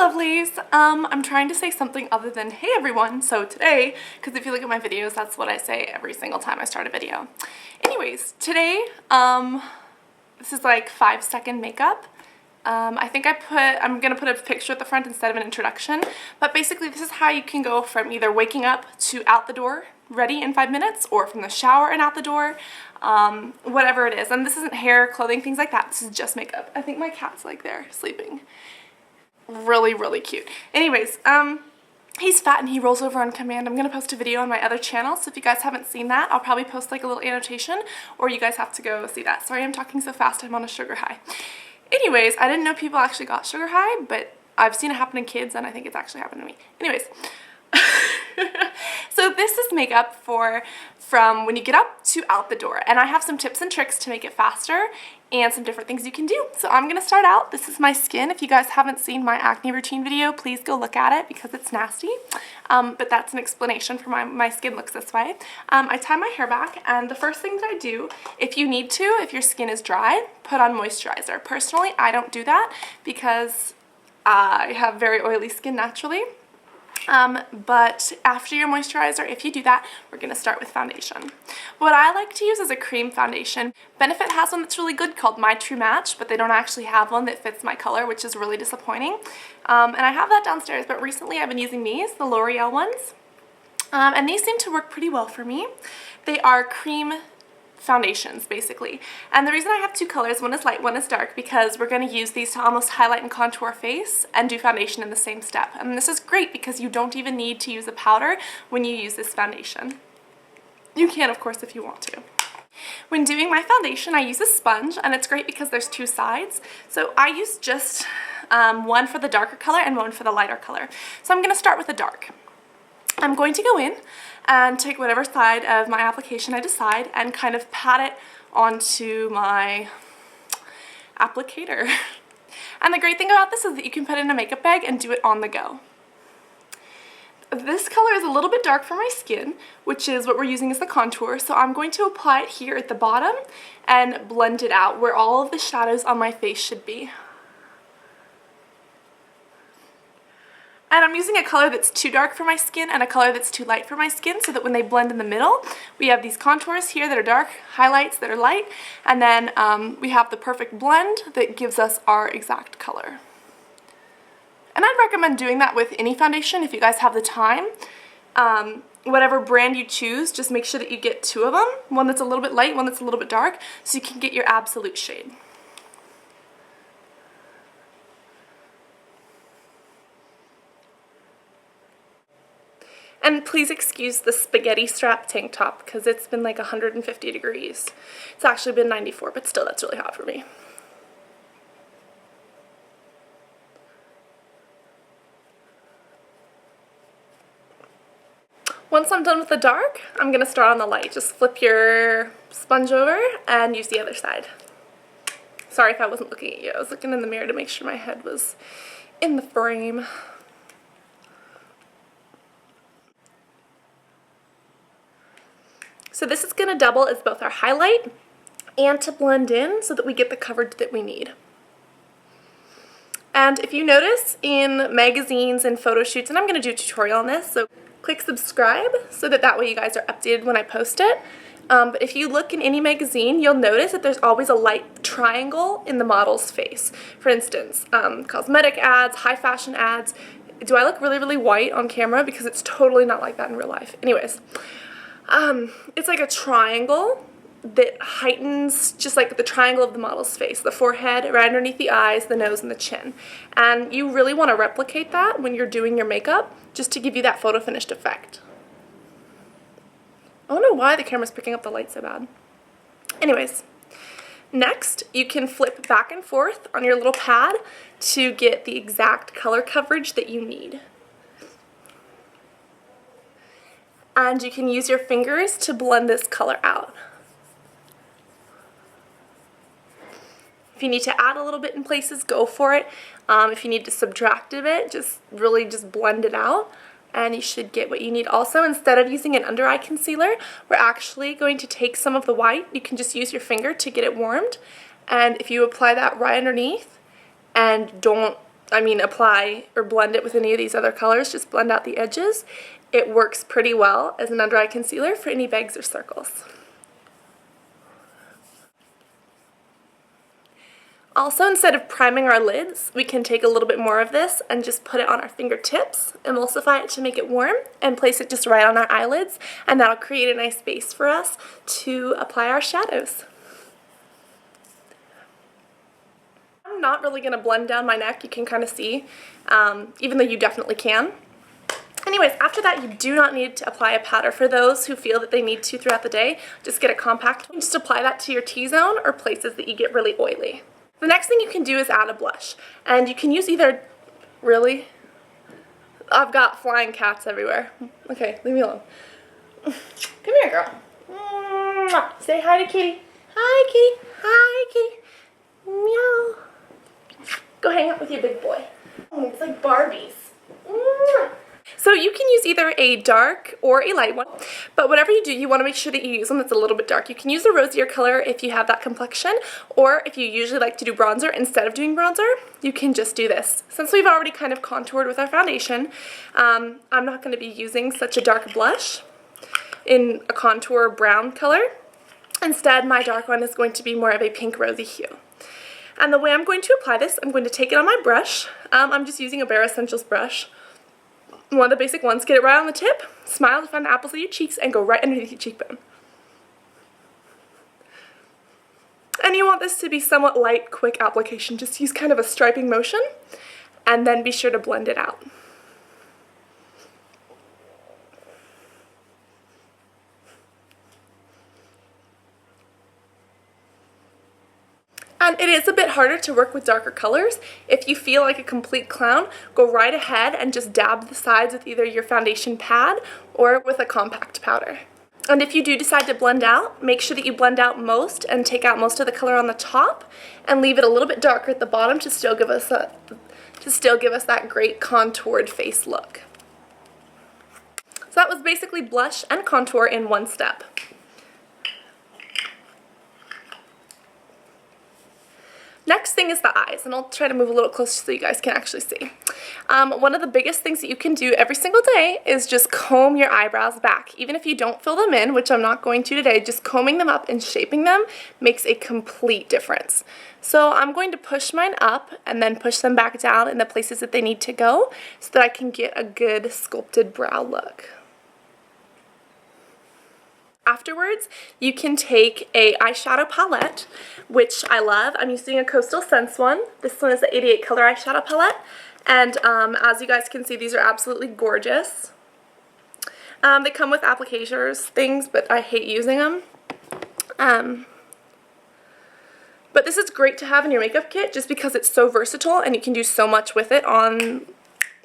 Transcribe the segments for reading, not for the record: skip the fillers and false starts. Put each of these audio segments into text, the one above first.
lovelies. I'm trying to say something other than hey everyone. So today, because if you look at my videos, that's what I say every single time I start a video. Anyways, today, this is like 5-second makeup. I think I'm gonna put a picture at the front instead of an introduction, but basically this is how you can go from either waking up to out the door ready in 5 minutes, or from the shower and out the door, whatever it is. And this isn't hair, clothing, things like that. This is just makeup. I think my cat's like there sleeping. Really cute. Anyways, he's fat and he rolls over on command. I'm gonna post a video on my other channel, so if you guys haven't seen that, I'll probably post like a little annotation, or you guys have to go see that. Sorry I'm talking so fast, I'm on a sugar high. Anyways, I didn't know people actually got sugar high, but I've seen it happen in kids and I think it's actually happened to me. Anyways, so this is makeup from when you get up to out the door, and I have some tips and tricks to make it faster and some different things you can do. So I'm gonna start out. This is my skin. If you guys haven't seen my acne routine video, please go look at it because it's nasty, but that's an explanation for my skin looks this way. I tie my hair back, and the first thing that I do, if you need to, if your skin is dry, put on moisturizer. Personally, I don't do that because I have very oily skin naturally. But after your moisturizer, if you do that, we're going to start with foundation. What I like to use is a cream foundation. Benefit has one that's really good called My True Match, but they don't actually have one that fits my color, which is really disappointing. And I have that downstairs, but recently I've been using these, the L'Oreal ones. And these seem to work pretty well for me. They are cream foundations basically, and the reason I have two colors, one is light, one is dark, because we're going to use these to almost highlight and contour our face and do foundation in the same step. And this is great because you don't even need to use a powder when you use this foundation. You can, of course, if you want to. When doing my foundation, I use a sponge, and it's great because there's two sides. So I use just one for the darker color and one for the lighter color. So I'm going to start with the dark. I'm going to go in and take whatever side of my application I decide and kind of pat it onto my applicator. And the great thing about this is that you can put it in a makeup bag and do it on the go. This color is a little bit dark for my skin, which is what we're using as the contour, so I'm going to apply it here at the bottom and blend it out where all of the shadows on my face should be. And I'm using a color that's too dark for my skin and a color that's too light for my skin, so that when they blend in the middle, we have these contours here that are dark, highlights that are light, and then we have the perfect blend that gives us our exact color. And I'd recommend doing that with any foundation if you guys have the time. Whatever brand you choose, just make sure that you get two of them, one that's a little bit light, one that's a little bit dark, so you can get your absolute shade. And please excuse the spaghetti strap tank top because it's been like 150 degrees. It's actually been 94, but still that's really hot for me. Once I'm done with the dark, I'm going to start on the light. Just flip your sponge over and use the other side. Sorry if I wasn't looking at you. I was looking in the mirror to make sure my head was in the frame. So this is going to double as both our highlight and to blend in so that we get the coverage that we need. And if you notice in magazines and photo shoots, and I'm going to do a tutorial on this, so click subscribe so that way you guys are updated when I post it. But if you look in any magazine, you'll notice that there's always a light triangle in the model's face. For instance, cosmetic ads, high fashion ads. Do I look really white on camera? Because it's totally not like that in real life. Anyways. It's like a triangle that heightens just like the triangle of the model's face, the forehead, right underneath the eyes, the nose, and the chin. And you really want to replicate that when you're doing your makeup, just to give you that photo finished effect. I don't know why the camera's picking up the light so bad. Anyways, next you can flip back and forth on your little pad to get the exact color coverage that you need. And you can use your fingers to blend this color out. If you need to add a little bit in places, go for it. If you need to subtract a bit, just blend it out, and you should get what you need. Also, instead of using an under eye concealer, we're actually going to take some of the white. You can just use your finger to get it warmed, and if you apply that right underneath and don't apply or blend it with any of these other colors, just blend out the edges. It works pretty well as an under-eye concealer for any bags or circles. Also, instead of priming our lids, we can take a little bit more of this and just put it on our fingertips, emulsify it to make it warm, and place it just right on our eyelids, and that'll create a nice base for us to apply our shadows. I'm not really going to blend down my neck, you can kind of see, even though you definitely can. Anyways, after that, you do not need to apply a powder. For those who feel that they need to throughout the day, just get a compact one. Just apply that to your T-zone or places that you get really oily. The next thing you can do is add a blush, and you can use either, I've got flying cats everywhere. Okay, leave me alone. Come here, girl. Mwah. Say hi to Kitty. Hi, Kitty. Hi, Kitty. Meow. Go hang out with your big boy. Oh, it's like Barbies. Mwah. So you can use either a dark or a light one, but whatever you do, you want to make sure that you use one that's a little bit dark. You can use a rosier color if you have that complexion, or if you usually like to do bronzer instead of doing bronzer, you can just do this. Since we've already kind of contoured with our foundation, I'm not going to be using such a dark blush in a contour brown color. Instead, my dark one is going to be more of a pink rosy hue. And the way I'm going to apply this, I'm going to take it on my brush. I'm just using a Bare Essentials brush. One of the basic ones, get it right on the tip, smile to find the apples of your cheeks, and go right underneath your cheekbone. And you want this to be somewhat light, quick application. Just use kind of a striping motion, and then be sure to blend it out. And it is a bit harder to work with darker colors. If you feel like a complete clown, go right ahead and just dab the sides with either your foundation pad or with a compact powder. And if you do decide to blend out, make sure that you blend out most and take out most of the color on the top and leave it a little bit darker at the bottom to still give us that great contoured face look. So that was basically blush and contour in one step. Next thing is the eyes, and I'll try to move a little closer so you guys can actually see. One of the biggest things that you can do every single day is just comb your eyebrows back. Even if you don't fill them in, which I'm not going to today, just combing them up and shaping them makes a complete difference. So I'm going to push mine up and then push them back down in the places that they need to go so that I can get a good sculpted brow look. Afterwards, you can take a eyeshadow palette, which I love. I'm using a Coastal Scents one. This one is the 88 color eyeshadow palette, and as you guys can see, these are absolutely gorgeous. They come with applicators things, but I hate using them. But this is great to have in your makeup kit just because it's so versatile and you can do so much with it on,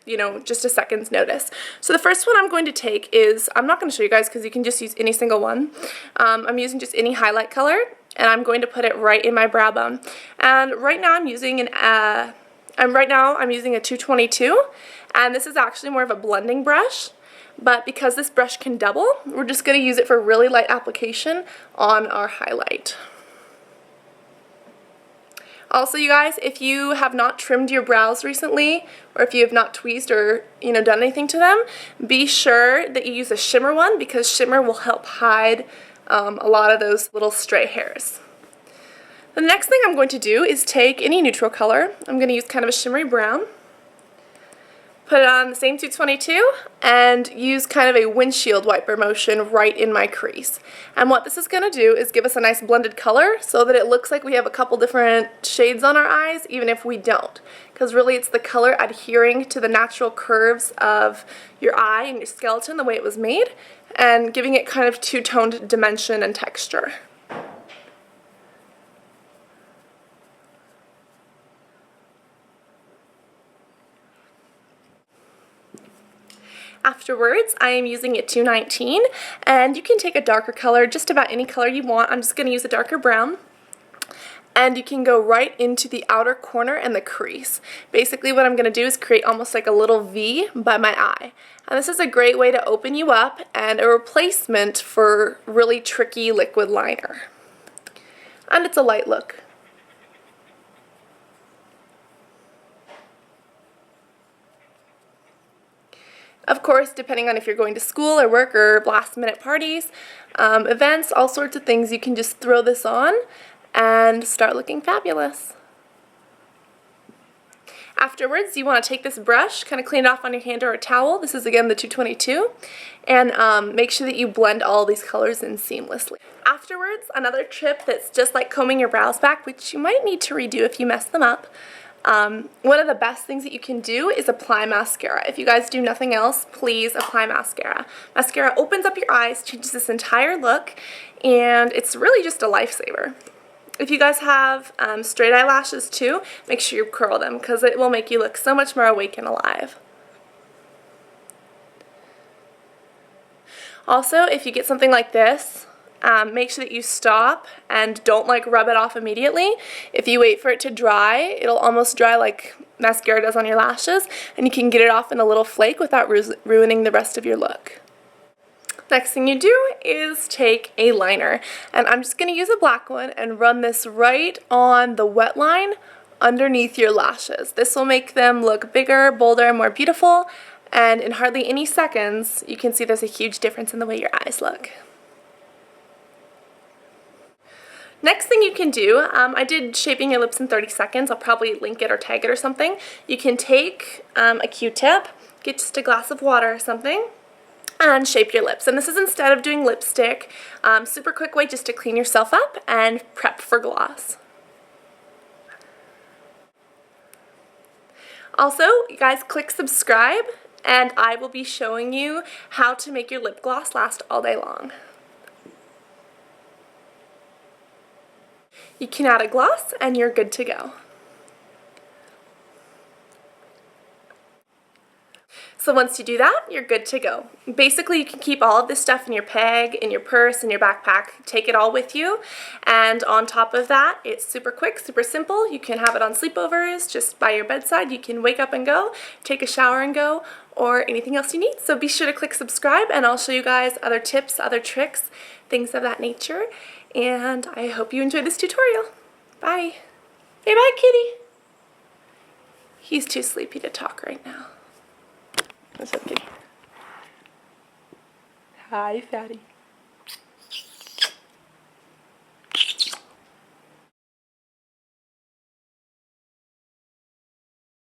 you know, just a second's notice. So the first one I'm going to take is, I'm not going to show you guys because you can just use any single one. I'm using just any highlight color, and I'm going to put it right in my brow bone. And right now I'm using a 222, and this is actually more of a blending brush. But because this brush can double, we're just going to use it for really light application on our highlight. Also, you guys, if you have not trimmed your brows recently, or if you have not tweezed or, done anything to them, be sure that you use a shimmer one because shimmer will help hide a lot of those little stray hairs. The next thing I'm going to do is take any neutral color. I'm going to use kind of a shimmery brown. Put it on the same 222 and use kind of a windshield wiper motion right in my crease. And what this is going to do is give us a nice blended color so that it looks like we have a couple different shades on our eyes even if we don't. Because really it's the color adhering to the natural curves of your eye and your skeleton the way it was made and giving it kind of two-toned dimension and texture. Afterwards, I am using a 219, and you can take a darker color, just about any color you want. I'm just going to use a darker brown. And you can go right into the outer corner and the crease. Basically what I'm going to do is create almost like a little V by my eye. And this is a great way to open you up and a replacement for really tricky liquid liner. And it's a light look. course, depending on if you're going to school or work or last minute parties, events, all sorts of things, you can just throw this on and start looking fabulous. Afterwards, you want to take this brush, kind of clean it off on your hand or a towel. This is again the 222, and make sure that you blend all these colors in seamlessly. Afterwards, another tip that's just like combing your brows back, which you might need to redo if you mess them up. One of the best things that you can do is apply mascara. If you guys do nothing else, please apply mascara. Mascara opens up your eyes, changes this entire look, and it's really just a lifesaver. If you guys have straight eyelashes too, make sure you curl them because it will make you look so much more awake and alive. Also, if you get something like this, make sure that you stop and don't like rub it off immediately. If you wait for it to dry, it'll almost dry like mascara does on your lashes, and you can get it off in a little flake without ruining the rest of your look. Next thing you do is take a liner, and I'm just going to use a black one and run this right on the wet line underneath your lashes. This will make them look bigger, bolder, more beautiful, and in hardly any seconds you can see there's a huge difference in the way your eyes look. Next thing you can do, I did shaping your lips in 30 seconds. I'll probably link it or tag it or something. You can take a Q-tip, get just a glass of water or something, and shape your lips. And this is instead of doing lipstick, super quick way just to clean yourself up and prep for gloss. Also, you guys click subscribe, and I will be showing you how to make your lip gloss last all day long. You can add a gloss and you're good to go. So once you do that, you're good to go. Basically, you can keep all of this stuff in your bag, in your purse, in your backpack. Take it all with you. And on top of that, it's super quick, super simple. You can have it on sleepovers, just by your bedside. You can wake up and go, take a shower and go, or anything else you need. So be sure to click subscribe, and I'll show you guys other tips, other tricks, things of that nature. And I hope you enjoyed this tutorial. Bye. Say bye, kitty. He's too sleepy to talk right now. What's up, kitty? Hi, fatty.